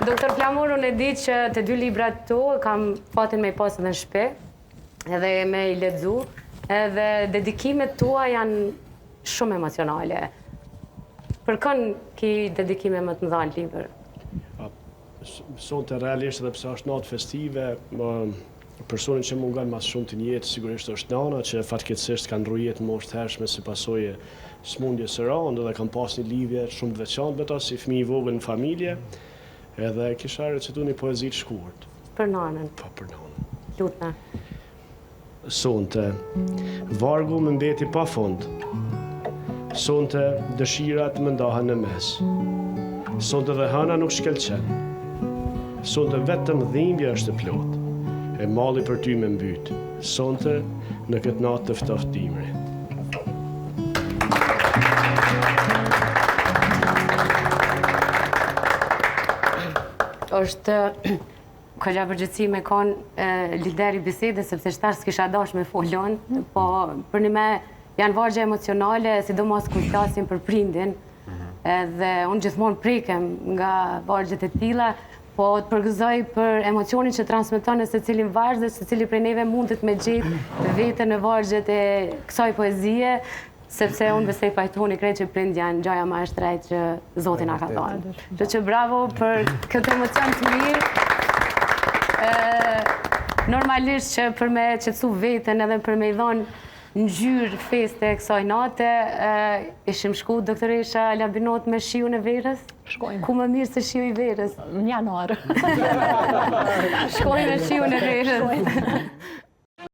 Doktor Flamur, unë e di që të dy librat tu kam fatin me i pasë edhe në shtëpi, edhe me i lexu, edhe dedikimet tua janë shumë emocionale. Për kënë ki dedikime më të mëdha në libër? Sonte realisht edhe pse është natë festive, personin që mungon mas shumë të jetë sigurisht është nana që fatkeqësisht kanë ndruar jetën më të hershme si pasojë smundjes së rëndë dhe kanë pas një lidhje shumë të veçantë me ta si fëmijë i vogël në familje, edhe kisha recitu një poezi të shkurt. Për nanën. Po, për nanën. Lutna. Sonte, vargu më mbeti pa fund. Sonte, dëshirat më ndahen në mes. Sonte dhe hëna nuk shkelqen. Sonte vetëm dhimbja është e plot. E malli për ty me mbyt. Sonte, në këtë natë të ftoft dimri. Është këlla përgjithësi me konë lideri bisede, sepse shtarë s'kisha dash me folon, po për një me janë vargje emocionale, sidomos kur flasim për prindin, edhe unë gjithmonë prekem nga vargjet e tilla, po të përgëzoj për emocionin që transmeton në secilin vargj dhe secili prej neve mundet me gjetë veten në vargjet e kësaj poezie, sepse unë besoj pajtoni krejt që prind janë gjaja ma e shtrejt që Zoti na ka dhënë. Kështu që bravo për këtë emocion të mirë. Normalisht që për me qetësu veten edhe për me i dhënë ngjyrë feste kësaj nate, ishim shku doktoresha Labinot me shiun e verës? Shkojmë. Ku më mirë se shiu i verës? Në janar. Shkojmë me shiun e verës.